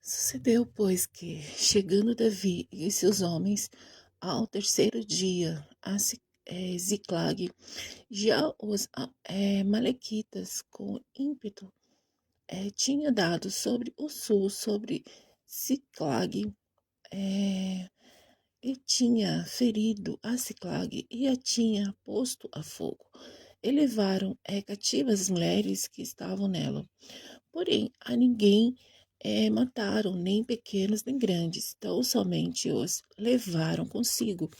Sucedeu, pois, que, chegando Davi e seus homens ao terceiro dia a Ziclag, já os malequitas com ímpeto tinha dado sobre o sul, sobre Ziclag, eh, e tinha ferido a Ziclag e a tinha posto a fogo. E levaram cativas as mulheres que estavam nela. Porém, a ninguém mataram, nem pequenos nem grandes, tão somente os levaram consigo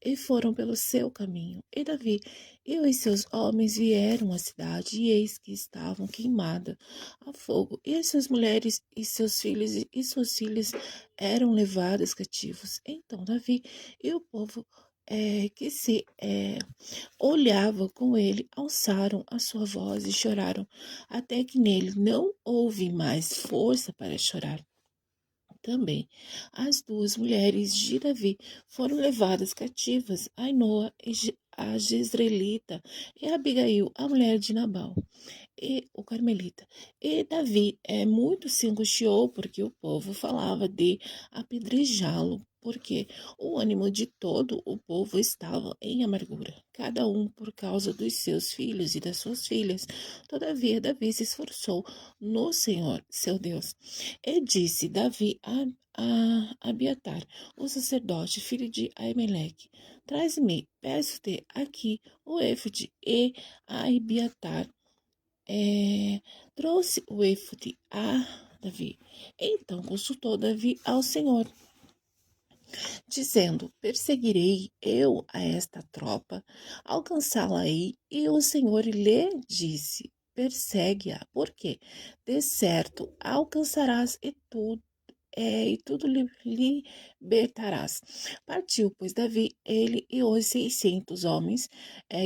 e foram pelo seu caminho. E Davi e os seus homens vieram à cidade, e eis que estavam queimada a fogo, e as suas mulheres e seus filhos e suas filhas eram levados cativos. Então Davi e o povo que se olhava com ele, alçaram a sua voz e choraram, até que nele não houve mais força para chorar. Também as duas mulheres de Davi foram levadas cativas, Ainoa, a Jezreelita, e Abigail, a mulher de Nabal, e o Carmelita. E Davi muito se angustiou porque o povo falava de apedrejá-lo, porque o ânimo de todo o povo estava em amargura, cada um por causa dos seus filhos e das suas filhas. Todavia, Davi se esforçou no Senhor, seu Deus. E disse Davi a Abiatar, o sacerdote, filho de Aimeleque: Traz-me, peço-te aqui o éfode. E a Abiatar trouxe o éfode a Davi. Então consultou Davi ao Senhor, dizendo: Perseguirei eu a esta tropa, alcançá-la-ei. E o Senhor lhe disse: Persegue-a, porque de certo alcançarás e tudo lhe libertarás. Partiu, pois, Davi, ele e os 600 homens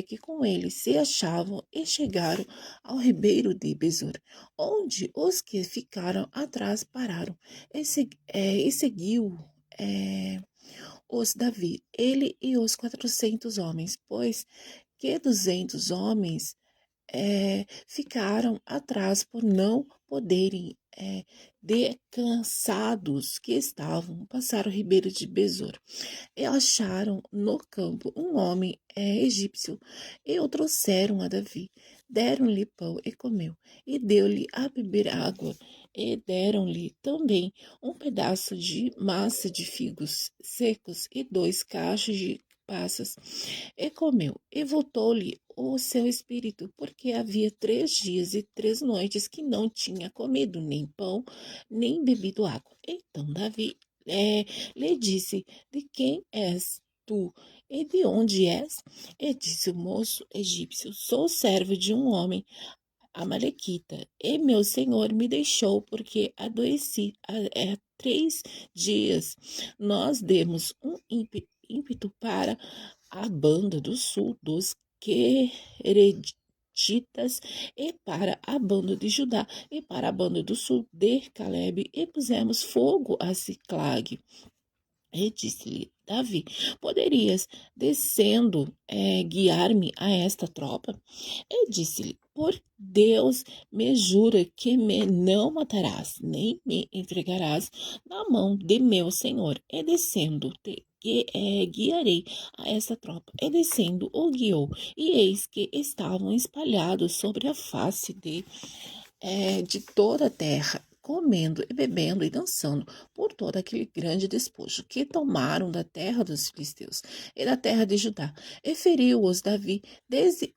que com ele se achavam, e chegaram ao ribeiro de Besor, onde os que ficaram atrás pararam, e seguiu os Davi, ele e os 400 homens, pois que 200 homens ficaram atrás por não poderem, de cansados que estavam, passar o ribeiro de Besor. E acharam no campo um homem egípcio, e o trouxeram a Davi. Deram-lhe pão e comeu, e deu-lhe a beber água, e deram-lhe também um pedaço de massa de figos secos e 2 cachos de passas. E comeu, e voltou-lhe o seu espírito, porque havia 3 dias e 3 noites que não tinha comido nem pão, nem bebido água. Então Davi lhe disse: De quem és tu? E de onde és? E disse o moço egípcio: Sou servo de um homem amalequita, e meu senhor me deixou porque adoeci há 3 dias. Nós demos um ímpeto para a banda do sul dos Queretitas, e para a banda de Judá, e para a banda do sul de Caleb, e pusemos fogo a Ciclag. E disse-lhe Davi: Poderias, descendo, guiar-me a esta tropa? E disse-lhe: Por Deus, me jura que me não matarás, nem me entregarás na mão de meu senhor. E descendo, guiarei a esta tropa. E descendo, o guiou. E eis que estavam espalhados sobre a face de toda a terra, comendo e bebendo e dançando por todo aquele grande despojo que tomaram da terra dos filisteus e da terra de Judá. E feriu-os Davi desde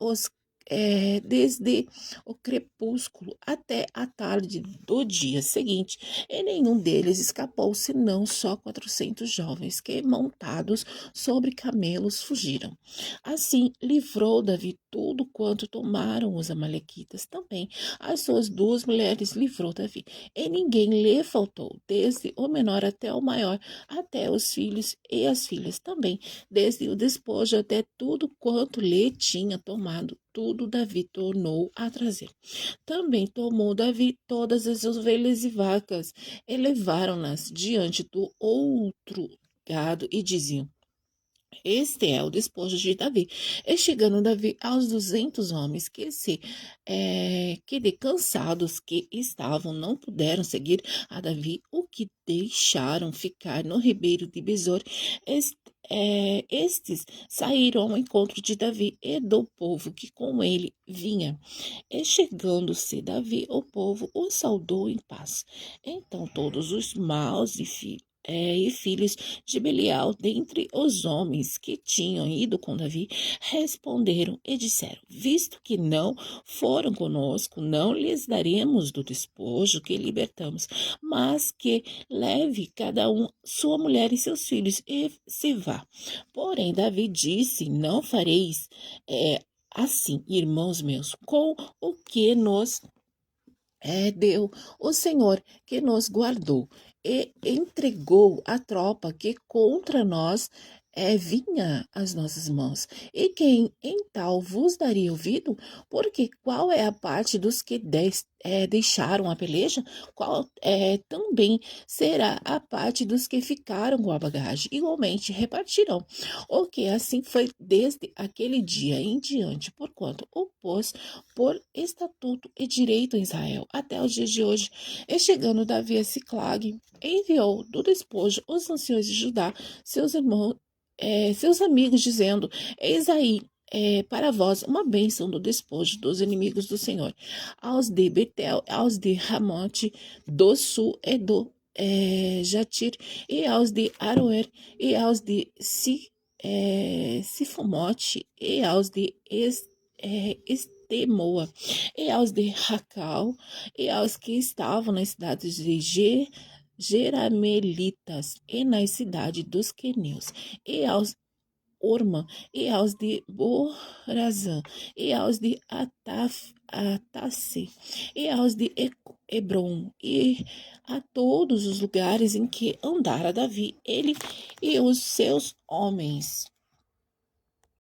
o crepúsculo até a tarde do dia seguinte, e nenhum deles escapou, senão só 400 jovens que, montados sobre camelos, fugiram. Assim livrou Davi tudo quanto tomaram os amalequitas. Também as suas 2 mulheres livrou Davi, e ninguém lhe faltou, desde o menor até o maior, até os filhos e as filhas também, desde o despojo até tudo quanto lhe tinha tomado. Tudo Davi tornou a trazer. Também tomou Davi todas as ovelhas e vacas, e levaram-nas diante do outro gado, e diziam: Este é o despojo de Davi. E chegando Davi aos 200 homens que de cansados que estavam, não puderam seguir a Davi, o que deixaram ficar no ribeiro de Besor. Estes saíram ao encontro de Davi e do povo que com ele vinha. E chegando-se Davi, o povo o saudou em paz. Então todos os maus e filhos de Belial, dentre os homens que tinham ido com Davi, responderam e disseram: Visto que não foram conosco, não lhes daremos do despojo que libertamos, mas que leve cada um sua mulher e seus filhos e se vá. Porém, Davi disse: Não fareis assim, irmãos meus, com o que nos deu o Senhor que nos guardou e entregou a tropa que contra nós vinha às nossas mãos. E quem em tal vos daria ouvido? Porque qual é a parte dos que deixaram a peleja? Qual também será a parte dos que ficaram com a bagagem? Igualmente repartirão. O que assim foi desde aquele dia em diante, porquanto o pôs por estatuto e direito em Israel, até os dias de hoje. E chegando Davi a Siclag, enviou do despojo os anciões de Judá, seus irmãos, seus amigos, dizendo: Eis aí para vós uma bênção do despojo dos inimigos do Senhor, aos de Betel, aos de Ramote, do sul e do Jatir, e aos de Aroer, e aos de Sifomote, e aos de Estemoa, e aos de Racal, e aos que estavam nas cidades de Jeramelitas, e nas cidades dos queneus, e aos Orma, e aos de Borazã, e aos de Atasse, e aos de Hebron, e a todos os lugares em que andara Davi, ele e os seus homens.